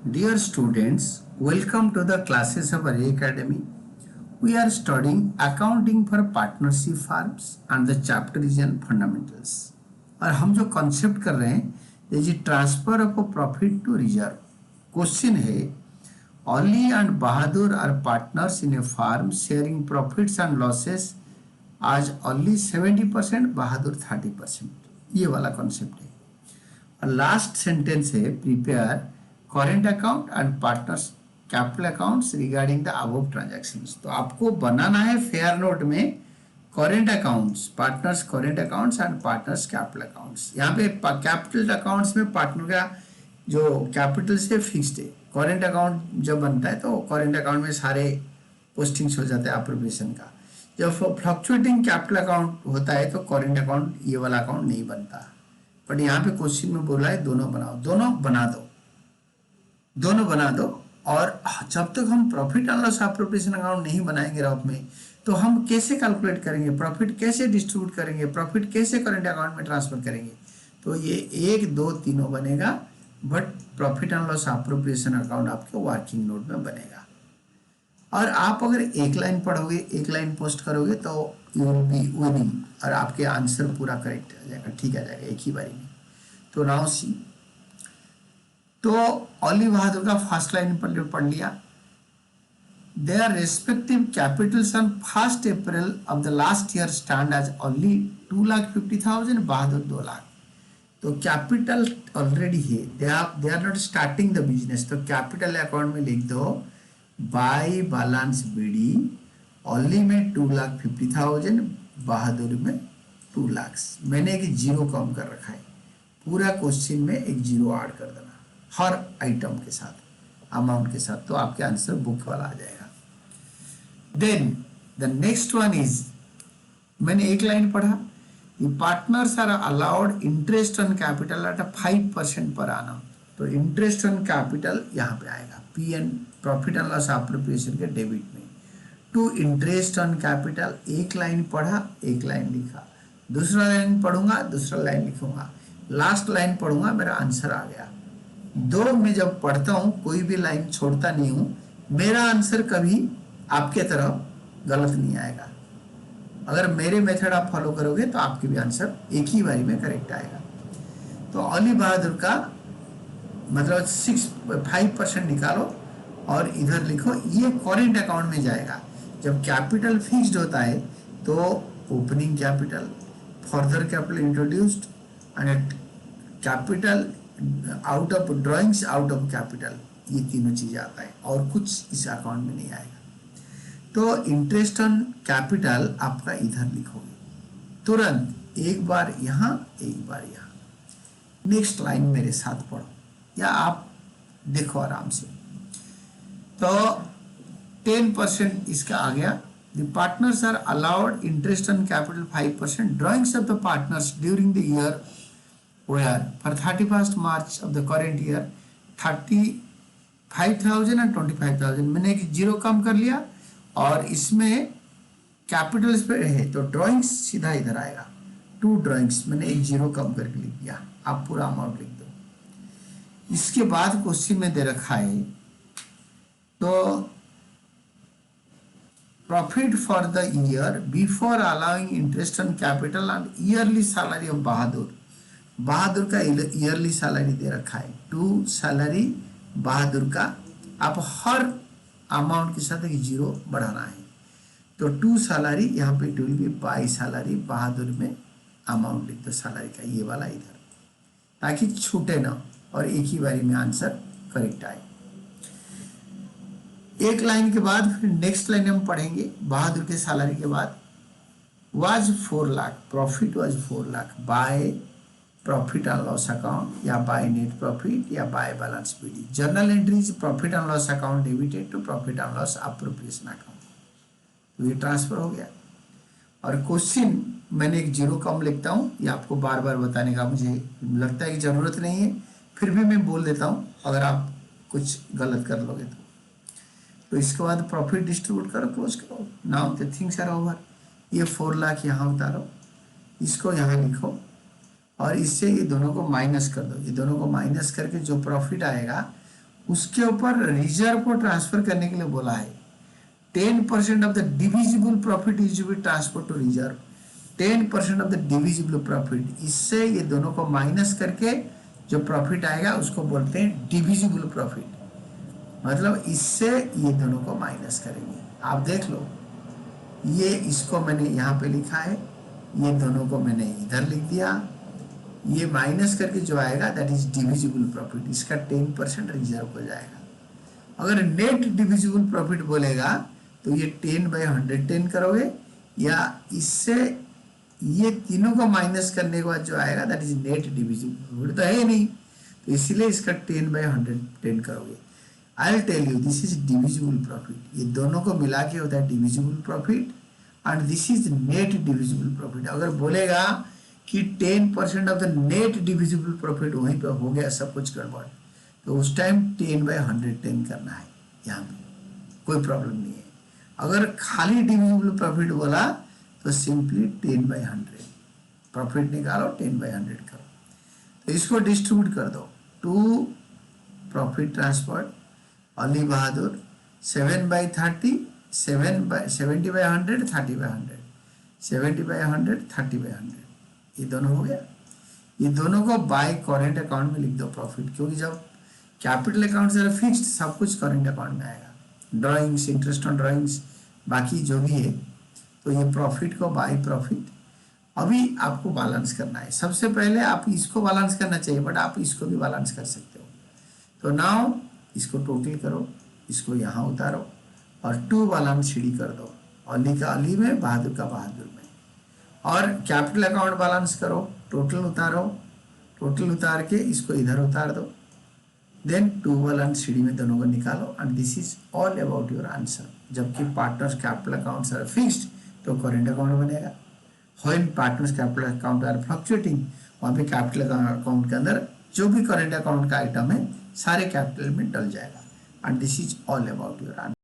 Dear students, welcome to the classes of Array Academy. We are studying accounting for partnership firms and the chapter is on fundamentals. और हम जो concept कर रहे हैं ये transfer of profit to reserve. Question है Oli and Bahadur are partners in a firm sharing profits and losses as Oli 70%, Bahadur 30%. ये वाला कॉन्सेप्ट है. और लास्ट सेंटेंस है prepare current account and partners capital accounts regarding the above transactions. तो आपको बनाना है fair note में current accounts, partners current accounts and partners capital accounts. यहाँ पे कैपिटल अकाउंट्स में पार्टनर का जो कैपिटल से फिक्स्ड है. करंट अकाउंट जब बनता है तो करंट अकाउंट में सारे पोस्टिंग्स हो जाते हैं अप्रोप्रिएशन का. जब फ्लक्चुएटिंग कैपिटल अकाउंट होता है तो करंट अकाउंट ये वाला अकाउंट नहीं बनता. बट यहाँ पे क्वेश्चन में बोला है दोनों बनाओ, दोनों बना दो. और जब तक हम profit and loss appropriation account नहीं बनाएंगे रॉप में तो हम कैसे कैलकुलेट करेंगे, प्रॉफिट कैसे डिस्ट्रीब्यूट करेंगे, प्रॉफिट कैसे करंट अकाउंट में ट्रांसफर करेंगे. तो ये 1, 2, तीनों बनेगा. But profit and loss appropriation account आपके वर्किंग नोट में बनेगा. और आप अगर एक लाइन पढ़ोगे, एक लाइन पोस्ट करोगे तो यू विल बी विनिंग और आपके आंसर पूरा करेक्ट आ जाएगा, ठीक आ जाएगा एक ही बारी में. तो नाउ सी, तो ओली बहादुर का फर्स्ट लाइन पढ़ लिया. Their respective capitals on 1 April of the last year stand as only 2,50,000, Bahadur 2 lakh. तो कैपिटल ऑलरेडी है, they are not starting the business. तो कैपिटल अकाउंट में लिख दो बाय बैलेंस बीडी ओनली में 2,50,000, बहादुर में 2 लाख. मैंने एक जीरो कम कर रखा है. पूरा क्वेश्चन में एक जीरो ऐड कर देना हर आइटम के साथ, अमाउंट के साथ, तो आपके आंसर बुक वाला आ जाएगा. Then the next one is, मैंने एक लाइन पढ़ा, partners are allowed interest on capital at 5% पर आना. तो इंटरेस्ट ऑन कैपिटल यहाँ पे आएगा P N profit and loss appropriation के डेबिट में. टू इंटरेस्ट ऑन कैपिटल, एक लाइन पढ़ा, एक लाइन लिखा. दूसरा लाइन पढ़ूंगा, दूसरा लाइन लिखूंगा, लास्ट लाइन पढ़ूंगा, मेरा आंसर आ गया. 2 में जब पढ़ता हूं कोई भी लाइन छोड़ता नहीं हूं, मेरा आंसर कभी आपके तरफ गलत नहीं आएगा. अगर मेरे मेथड आप फॉलो करोगे तो आपके भी आंसर एक ही बारी में करेक्ट आएगा. तो ओली बहादुर का मतलब 5% निकालो और इधर लिखो, ये करेंट अकाउंट में जाएगा. जब कैपिटल फिक्स्ड होता है तो opening capital, further capital introduced and capital out of drawings out of capital, ये तीनों चीजें आता है और कुछ इस अकाउंट में नहीं आएगा. तो इंटरेस्ट ऑन कैपिटल आपका इधर लिखोगे तुरंत, एक बार यहाँ, एक बार यहाँ. नेक्स्ट लाइन मेरे साथ पढ़ो या आप देखो आराम से. तो 10% इसका आ गया. The partners are allowed interest on capital 5%. Drawings of the partners during the year where for 31st March of the current year 35,000 and 25,000. मैंने एक जीरो कम कर लिया और इसमें कैपिटल्स पे है तो ड्राइंग्स सीधा इधर आएगा. 2 ड्राइंग्स मैंने एक जीरो कम करके लिख दिया. आप पूरा अमाउंट लिख दो. इसके बाद क्वेश्चन में दे रखा है तो profit for the year before allowing interest on capital and yearly salary of Bahadur. Bahadur का ईयरली सैलरी दे रखा है 2 सैलरी बहादुर का. आप हर अमाउंट के साथ एक जीरो बढ़ाना है. तो 2 सैलरी यहाँ पे 2 भी बाई सैलरी, बहादुर में अमाउंट लिख दो सैलरी का, ये वाला इधर, ताकि छूटे ना और एक ही बारी में आंसर करेक्ट आए. एक लाइन के बाद फिर नेक्स्ट लाइन हम पढ़ेंगे. बहादुर के सैलरी के बाद was 4 lakh, profit was 4 lakh by profit and loss account या बाय नेट प्रॉफिट या by balance BD. Journal entries profit and loss account debited to profit and loss appropriation account. तो ये ट्रांसफर हो गया. और क्वेश्चन मैंने एक जीरो कम लिखता हूँ, ये आपको बार बार बताने का मुझे लगता है कि जरूरत नहीं है, फिर भी मैं बोल देता हूँ अगर आप कुछ गलत कर लोगे तो. तो इसके बाद प्रॉफिट डिस्ट्रीब्यूट करो, क्लोज करो. Now the things are over. ये 4 लाख यहाँ उतारो, इसको यहाँ लिखो और इससे ये दोनों को माइनस कर दो. ये दोनों को माइनस करके जो प्रॉफिट आएगा उसके ऊपर रिजर्व को ट्रांसफर करने के लिए बोला है। 10% of the divisible profit is to be transfer to reserve. 10% of the divisible profit, इससे ये दोनों को माइनस करके जो प्रॉफिट आएगा उसको बोलते हैं डिविजिबल प्रॉफिट। मतलब इससे ये दोनों को माइनस करेंगे। आप देख लो, ये इसको मैंने यहाँ पे लिखा है, ये दोनों को मैंने इधर लिख दिया। ये माइनस करके जो आएगा दैट इज डिविजिबल प्रॉफिट, इसका 10% रिजर्व हो जाएगा। अगर नेट डिविजिबल प्रॉफिट बोलेगा तो ये 10/110 करोगे, या इससे ये तीनों को माइनस करने के बाद जो आएगा that is net divisible profit, तो है ही नहीं, तो इसीलिए इसका 10/110 करोगे। I will tell you this is divisible profit. ये दोनों को मिला के होता है divisible profit, and this is net divisible profit. अगर बोलेगा कि 10% of the net divisible profit, वहीं पे हो गया सब कुछ गड़बड़, तो उस टाइम 10/110 करना है, यहाँ पे कोई प्रॉब्लम नहीं है। अगर खाली डिविजिबल प्रॉफिट बोला तो सिंपली 10/100 प्रॉफिट निकालो, 10/100 करो। तो इसको डिस्ट्रीब्यूट कर दो to profit transfer Ali Bahadur 7/30, 70/100, 30/100, 70/100, 30/100, ये दोनों हो गया। ये दोनों को बाय करेंट अकाउंट में लिख दो प्रॉफिट, क्योंकि जब कैपिटल अकाउंट से फिक्स्ड, सब कुछ करेंट अकाउंट में आएगा। ड्राइंग्स, इंटरेस्ट ऑन ड्राइंग्स, बाकी जो भी है, तो ये प्रॉफिट को बाय प्रॉफिट अभी आपको बैलेंस करना है। सबसे पहले आप इसको बैलेंस करना चाहिए, बट आप इसको भी बैलेंस कर सकते हो। तो नाउ इसको टोटल करो, इसको यहाँ उतारो और 2 बैलेंस शीट कर दो, अली का अली में, बहादुर का बहादुर में। और कैपिटल अकाउंट बैलेंस करो, टोटल उतारो, टोटल उतार के इसको इधर उतार दो, देन 2 बैलेंस शीट में दोनों को निकालो, and this is all about your answer. जबकि partners capital accounts are fixed तो करेंट अकाउंट बनेगा। When partners capital account are fluctuating, वहाँ पे कैपिटल अकाउंट के अंदर जो भी करेंट अकाउंट का आइटम है सारे कैपिटल में डल जाएगा, and this is all about your answer.